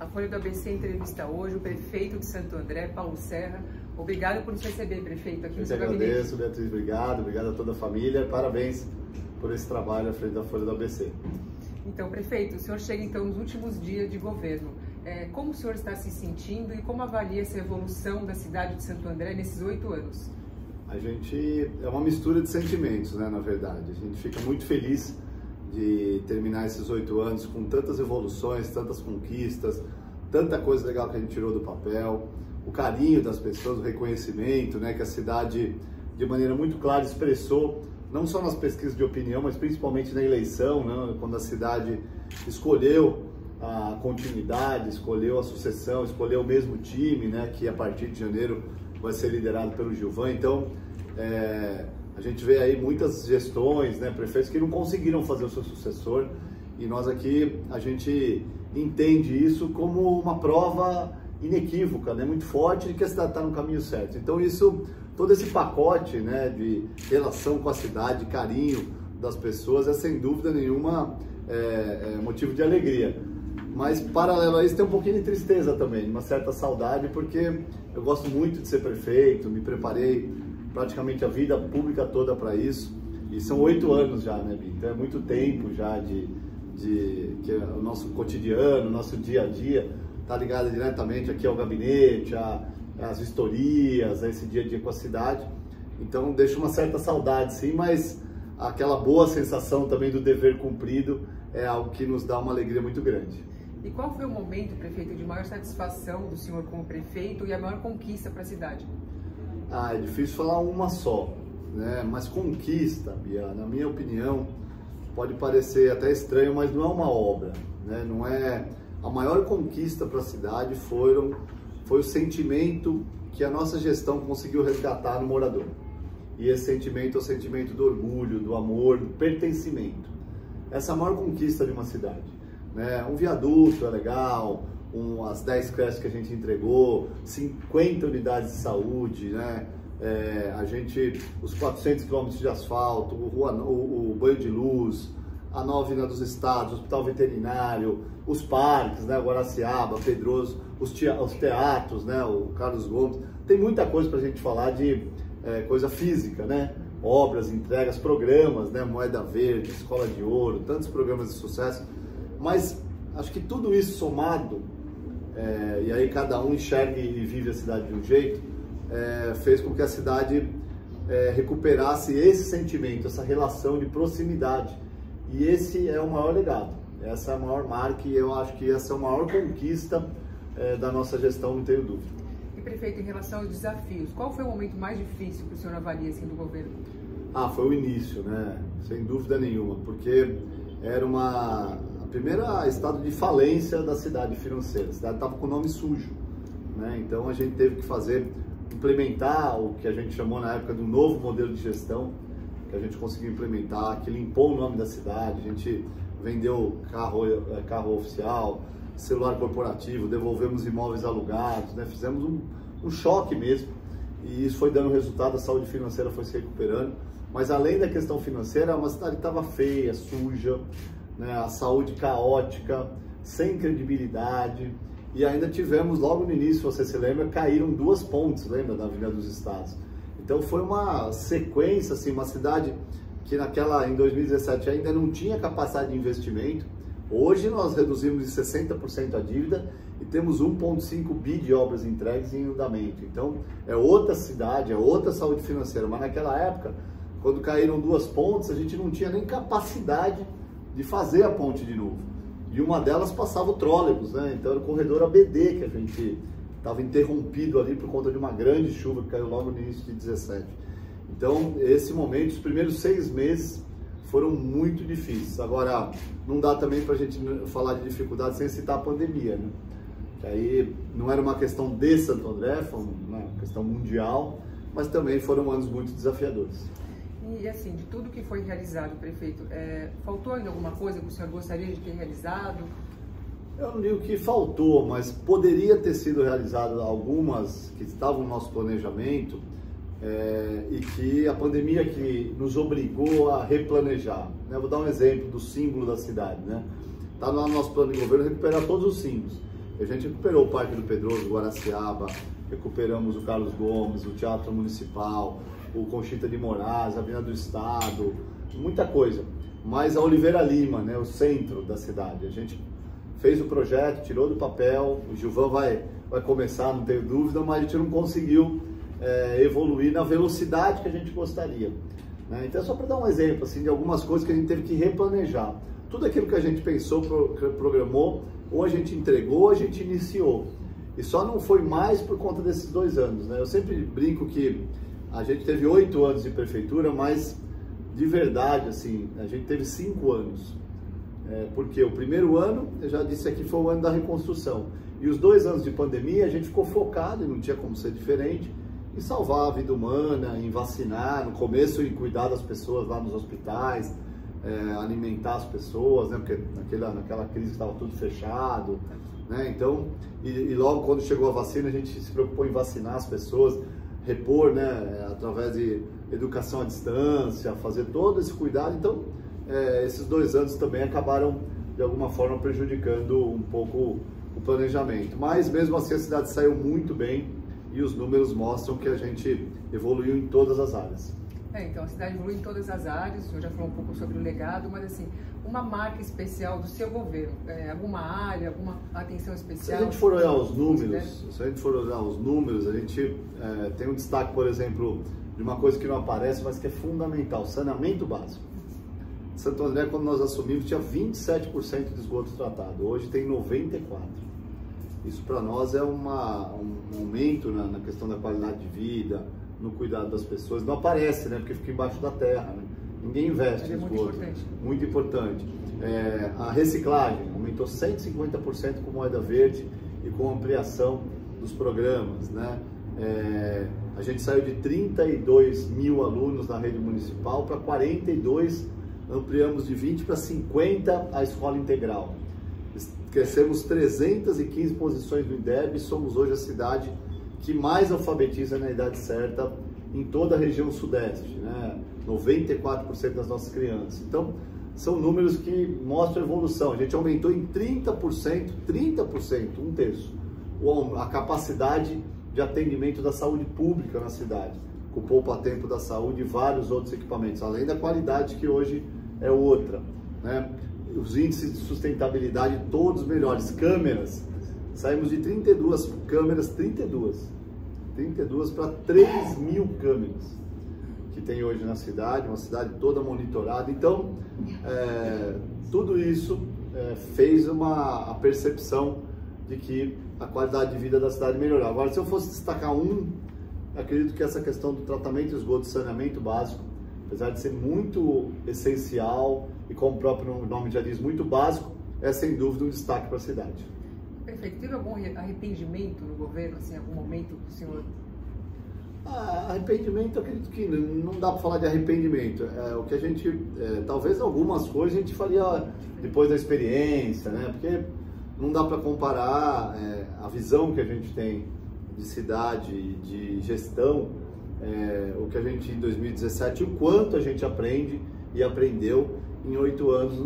A Folha do ABC entrevista hoje o prefeito de Santo André, Paulo Serra. Obrigado por nos receber, prefeito, aqui no seu gabinete. Eu agradeço, Beatriz, obrigado a toda a família. Parabéns por esse trabalho à frente da Folha do ABC. Então, prefeito, o senhor chega então nos últimos dias de governo. Como o senhor está se sentindo e como avalia essa evolução da cidade de Santo André nesses 8 anos? A gente é uma mistura de sentimentos, né, na verdade. A gente fica muito feliz de terminar esses 8 anos com tantas evoluções, tantas conquistas, tanta coisa legal que a gente tirou do papel, o carinho das pessoas, o reconhecimento, né, que a cidade, de maneira muito clara, expressou, não só nas pesquisas de opinião, mas principalmente na eleição, né, quando a cidade escolheu a continuidade, escolheu a sucessão, escolheu o mesmo time, né, que a partir de janeiro vai ser liderado pelo Gilvan. Então, a gente vê aí muitas gestões, né, prefeitos que não conseguiram fazer o seu sucessor, e nós aqui, a gente entende isso como uma prova inequívoca, né, muito forte de que a cidade está no caminho certo. Então isso, todo esse pacote, né, de relação com a cidade, carinho das pessoas, é sem dúvida nenhuma motivo de alegria. Mas paralelo a isso tem um pouquinho de tristeza também, uma certa saudade, porque eu gosto muito de ser prefeito, me preparei praticamente a vida pública toda para isso, e são 8 anos já, né, Bi? Então é muito tempo já que o nosso cotidiano, o nosso dia a dia está ligado diretamente aqui ao gabinete, às vistorias, a esse dia a dia com a cidade. Então deixa uma certa saudade, sim, mas aquela boa sensação também do dever cumprido é algo que nos dá uma alegria muito grande. E qual foi o momento, prefeito, de maior satisfação do senhor como prefeito e a maior conquista para a cidade? É difícil falar uma só, né? Mas conquista, Bia, na minha opinião, pode parecer até estranho, mas não é uma obra, né? Não é... A maior conquista para a cidade foi o sentimento que a nossa gestão conseguiu resgatar no morador. E esse sentimento é o sentimento do orgulho, do amor, do pertencimento. Essa é a maior conquista de uma cidade, né? Um viaduto é legal, as 10 creches que a gente entregou, 50 unidades de saúde, né? Os 400 quilômetros de asfalto, o banho de luz, a nova Avenida dos Estados, o hospital veterinário, os parques, né? Guaraciaba, Pedroso, os teatros, né? O Carlos Gomes. Tem muita coisa para a gente falar de coisa física, né? Obras, entregas, programas, né? Moeda Verde, Escola de Ouro, tantos programas de sucesso. Mas acho que tudo isso somado, e aí cada um enxerga e vive a cidade de um jeito, fez com que a cidade recuperasse esse sentimento, essa relação de proximidade. E esse é o maior legado, essa é a maior marca, e eu acho que essa é a maior conquista da nossa gestão, não tenho dúvida. E prefeito, em relação aos desafios, qual foi o momento mais difícil que o senhor avalia assim, do governo? Foi o início, né? Sem dúvida nenhuma, porque era a primeira estado de falência da cidade financeira. A cidade estava com o nome sujo, né? Então a gente teve que implementar o que a gente chamou na época do novo modelo de gestão, que a gente conseguiu implementar, que limpou o nome da cidade. A gente vendeu carro oficial, celular corporativo, devolvemos imóveis alugados, né? Fizemos um choque mesmo, e isso foi dando resultado, a saúde financeira foi se recuperando. Mas além da questão financeira, uma cidade estava feia, suja, né? A saúde caótica, sem credibilidade, e ainda tivemos, logo no início, você se lembra, caíram 2 pontes, lembra, da Avenida dos Estados. Então foi uma sequência, assim, uma cidade que em 2017 ainda não tinha capacidade de investimento. Hoje nós reduzimos de 60% a dívida e temos 1,5 bi de obras entregues em andamento. Então é outra cidade, é outra saúde financeira, mas naquela época, quando caíram 2 pontes, a gente não tinha nem capacidade de fazer a ponte de novo. E uma delas passava o trólebus, né? Então era o corredor ABD que a gente estava interrompido ali por conta de uma grande chuva que caiu logo no início de 17. Então, esse momento, os primeiros 6 meses foram muito difíceis. Agora, não dá também para a gente falar de dificuldade sem citar a pandemia, né? Que aí não era uma questão de Santo André, foi uma questão mundial, mas também foram anos muito desafiadores. E assim, de tudo que foi realizado, prefeito, faltou ainda alguma coisa que o senhor gostaria de ter realizado? Eu não digo que faltou, mas poderia ter sido realizado algumas que estavam no nosso planejamento, e que a pandemia que nos obrigou a replanejar, né? Eu vou dar um exemplo do símbolo da cidade, né? Está no nosso plano de governo recuperar todos os símbolos. A gente recuperou o Parque do Pedroso, o Guaraciaba, recuperamos o Carlos Gomes, o Teatro Municipal, o Conchita de Moraes, a Avenida do Estado, muita coisa. Mas a Oliveira Lima, né, o centro da cidade, a gente fez o projeto, tirou do papel, o Gilvan vai começar, não tenho dúvida, mas a gente não conseguiu evoluir na velocidade que a gente gostaria. Né? Então é só para dar um exemplo assim, de algumas coisas que a gente teve que replanejar. Tudo aquilo que a gente pensou, programou, ou a gente entregou, ou a gente iniciou. E só não foi mais por conta desses 2 anos. Né? Eu sempre brinco que a gente teve 8 anos de prefeitura, mas de verdade, assim, a gente teve 5 anos. Porque o primeiro ano, eu já disse aqui, foi o ano da reconstrução. E os 2 anos de pandemia, a gente ficou focado, e não tinha como ser diferente, em salvar a vida humana, em vacinar, no começo em cuidar das pessoas lá nos hospitais, alimentar as pessoas, né? Porque naquela crise estava tudo fechado, né? Então, e logo quando chegou a vacina, a gente se preocupou em vacinar as pessoas, repor, né? Através de educação à distância, fazer todo esse cuidado. Então, esses 2 anos também acabaram, de alguma forma, prejudicando um pouco o planejamento. Mas, mesmo assim, a cidade saiu muito bem e os números mostram que a gente evoluiu em todas as áreas. Então, a cidade evoluiu em todas as áreas, o senhor já falou um pouco sobre o legado, mas assim, uma marca especial do seu governo, alguma área, alguma atenção especial? Se a gente for olhar os números, a gente tem um destaque, por exemplo, de uma coisa que não aparece, mas que é fundamental, saneamento básico. Santo André, quando nós assumimos, tinha 27% de esgoto tratado, hoje tem 94%. Isso para nós é um aumento na questão da qualidade de vida, no cuidado das pessoas. Não aparece, né? Porque fica embaixo da terra, né? Ninguém investe em esgoto. Muito importante. A reciclagem aumentou 150% com moeda verde e com ampliação dos programas, né? A gente saiu de 32 mil alunos na rede municipal para 42, ampliamos de 20 para 50 a escola integral. Crescemos 315 posições no INDEB e somos hoje a cidade que mais alfabetiza na idade certa em toda a região sudeste, né? 94% das nossas crianças. Então, são números que mostram a evolução. A gente aumentou em 30%, 1 terço, a capacidade de atendimento da saúde pública na cidade, com o poupa-tempo da saúde e vários outros equipamentos, além da qualidade que hoje é outra, né? Os índices de sustentabilidade todos melhores. Câmeras, saímos de 32 câmeras, 32 para 3 mil câmeras que tem hoje na cidade, uma cidade toda monitorada. Então, tudo isso fez a percepção de que a qualidade de vida da cidade melhorou. Agora, se eu fosse destacar acredito que essa questão do tratamento de esgoto e saneamento básico, apesar de ser muito essencial e, como o próprio nome já diz, muito básico, é sem dúvida um destaque para a cidade. Perfeito. Teve algum arrependimento no governo, assim, algum momento que o senhor... Arrependimento, acredito que não dá para falar de arrependimento. O que a gente, talvez algumas coisas a gente faria depois da experiência, né? Porque não dá para comparar a visão que a gente tem de cidade, de gestão, o que a gente em 2017, o quanto a gente aprende e aprendeu em 8 anos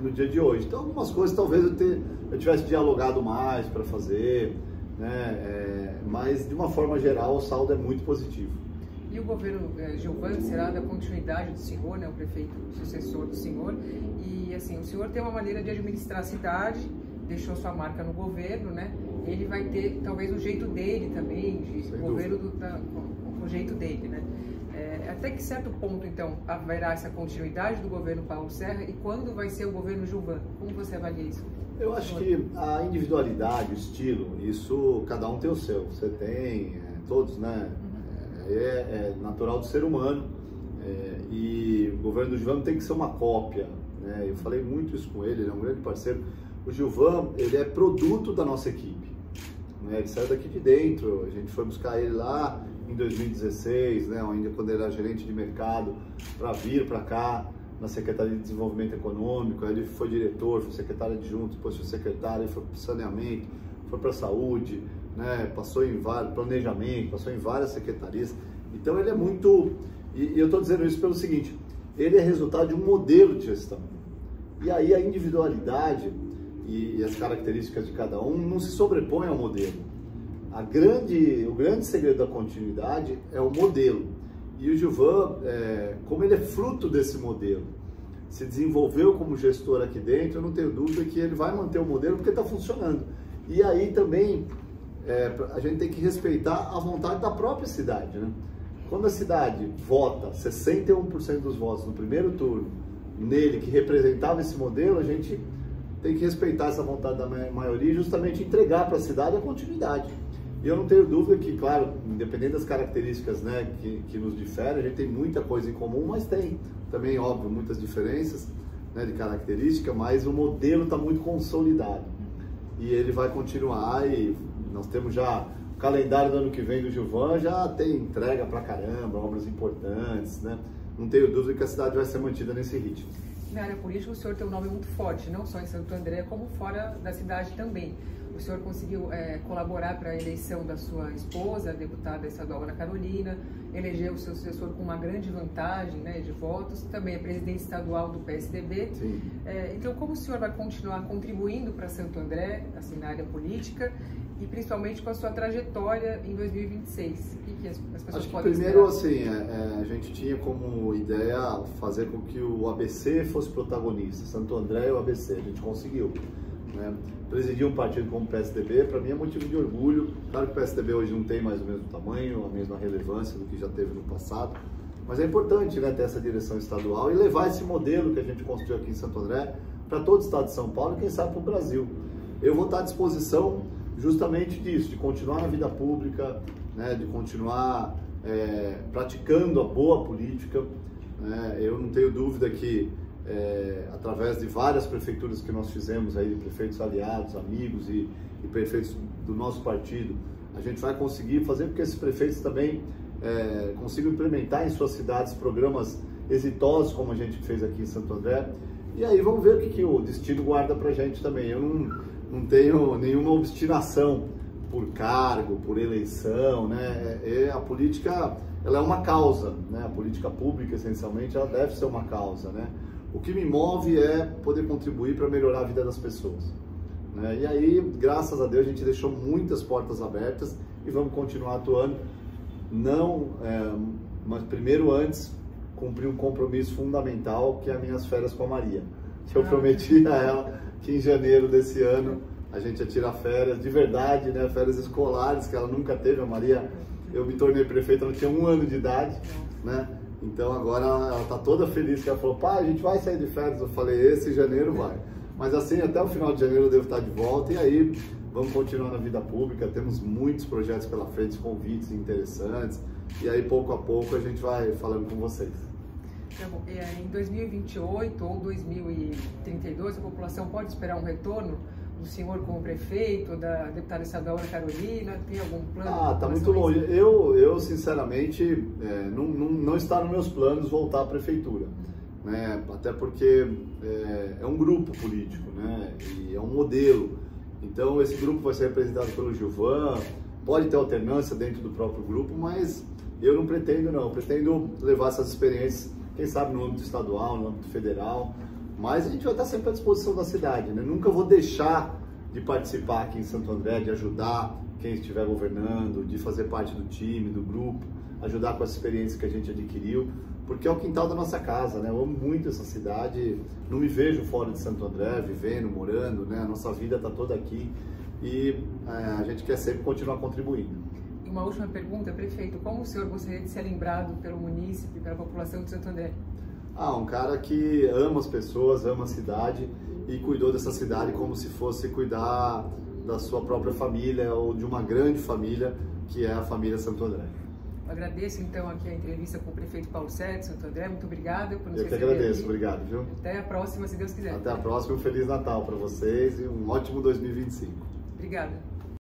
no dia de hoje. Então, algumas coisas talvez eu tivesse dialogado mais para fazer, né? Mas de uma forma geral o saldo é muito positivo. E o governo Gilvan será da continuidade do senhor, né? O prefeito sucessor do senhor, e assim, o senhor tem uma maneira de administrar a cidade, deixou sua marca no governo, né? Ele vai ter talvez o jeito dele também, de governo com o jeito dele, né? Até que certo ponto, então, haverá essa continuidade do governo Paulo Serra e quando vai ser o governo Gilvan? Como você avalia isso? Eu acho que a individualidade, o estilo, isso cada um tem o seu. Você tem, todos, né? É natural do ser humano, e o governo do Gilvan tem que ser uma cópia, né? Eu falei muito isso com ele é um grande parceiro. O Gilvan, ele é produto da nossa equipe, né? Ele saiu daqui de dentro, a gente foi buscar ele lá em 2016, né? Ainda quando ele era gerente de mercado, para vir para cá na Secretaria de Desenvolvimento Econômico. Ele foi diretor, foi secretário adjunto, depois foi secretário, ele foi para o saneamento, foi para a saúde, né? Passou em vários, planejamento, passou em várias secretarias. Então ele é muito, e eu estou dizendo isso pelo seguinte, ele é resultado de um modelo de gestão. E aí a individualidade e as características de cada um não se sobrepõem ao modelo. O grande segredo da continuidade é o modelo. E o Gilvan, como ele é fruto desse modelo, se desenvolveu como gestor aqui dentro, eu não tenho dúvida que ele vai manter o modelo porque está funcionando. E aí também a gente tem que respeitar a vontade da própria cidade, né? Quando a cidade vota 61% dos votos no primeiro turno nele, que representava esse modelo, a gente tem que respeitar essa vontade da maioria e justamente entregar para a cidade a continuidade. E eu não tenho dúvida que, claro, independente das características, né, que nos diferem, a gente tem muita coisa em comum, mas tem também, óbvio, muitas diferenças, né, de característica, mas o modelo está muito consolidado. E ele vai continuar, e nós temos já o calendário do ano que vem do Gilvan, já tem entrega pra caramba, obras importantes, né? Não tenho dúvida que a cidade vai ser mantida nesse ritmo. Na área política, o senhor tem um nome muito forte, não só em Santo André, como fora da cidade também. O senhor conseguiu colaborar para a eleição da sua esposa, a deputada estadual Ana Carolina, elegeu o seu sucessor com uma grande vantagem, né, de votos, também é presidente estadual do PSDB. Então, como o senhor vai continuar contribuindo para Santo André, assim, na área política, e principalmente com a sua trajetória em 2026? O que as pessoas podem esperar? Primeiro, assim, a gente tinha como ideia fazer com que o ABC fosse protagonista, Santo André e o ABC, a gente conseguiu, né? Presidir um partido como o PSDB, para mim é motivo de orgulho. Claro que o PSDB hoje não tem mais o mesmo tamanho, a mesma relevância do que já teve no passado, mas é importante, né, ter essa direção estadual e levar esse modelo que a gente construiu aqui em Santo André para todo o estado de São Paulo e quem sabe para o Brasil. Eu vou estar à disposição justamente disso, de continuar na vida pública, né, de continuar praticando a boa política, né? Eu não tenho dúvida que através de várias prefeituras que nós fizemos aí, de prefeitos aliados, amigos e prefeitos do nosso partido, a gente vai conseguir fazer com que esses prefeitos também consigam implementar em suas cidades programas exitosos, como a gente fez aqui em Santo André. E aí vamos ver o que o destino guarda pra gente também. Eu não tenho nenhuma obstinação por cargo, por eleição, né? A política, ela é uma causa, né? A política pública, essencialmente, ela deve ser uma causa, né? O que me move é poder contribuir para melhorar a vida das pessoas, né? E aí, graças a Deus, a gente deixou muitas portas abertas e vamos continuar atuando. Mas primeiro, antes, cumprir um compromisso fundamental, que é as minhas férias com a Maria. Que eu prometi a ela que em janeiro desse ano a gente ia tirar férias de verdade, né? Férias escolares, que ela nunca teve. A Maria, eu me tornei prefeito, ela tinha 1 ano de idade, né? Então agora ela está toda feliz, que ela falou: pai, a gente vai sair de férias. Eu falei: esse janeiro vai. Mas assim, até o final de janeiro eu devo estar de volta, e aí vamos continuar na vida pública. Temos muitos projetos pela frente, convites interessantes, e aí pouco a pouco a gente vai falando com vocês. Em 2028 ou 2032, a população pode esperar um retorno do senhor como prefeito, da deputada estadual Ana Carolina? Tem algum plano? Tá muito longe. Eu sinceramente, não está nos meus planos voltar à prefeitura, né? Até porque é um grupo político, né? E é um modelo. Então esse grupo vai ser representado pelo Gilvan, pode ter alternância dentro do próprio grupo, mas eu não pretendo, não. Eu pretendo levar essas experiências, quem sabe no âmbito estadual, no âmbito federal, mas a gente vai estar sempre à disposição da cidade, né? Nunca vou deixar de participar aqui em Santo André, de ajudar quem estiver governando, de fazer parte do time, do grupo, ajudar com as experiências que a gente adquiriu, porque é o quintal da nossa casa, né? Eu amo muito essa cidade, não me vejo fora de Santo André, vivendo, morando, né? A nossa vida está toda aqui e a gente quer sempre continuar contribuindo. E uma última pergunta, prefeito: como o senhor gostaria de ser lembrado pelo munícipe, pela população de Santo André? Um cara que ama as pessoas, ama a cidade e cuidou dessa cidade como se fosse cuidar da sua própria família ou de uma grande família, que é a família Santo André. Eu agradeço então aqui a entrevista com o prefeito Paulo Sete, Santo André. Muito obrigada por nos receber. Eu que agradeço, obrigado, viu? Até a próxima, se Deus quiser. Até a próxima, um Feliz Natal para vocês e um ótimo 2025. Obrigada.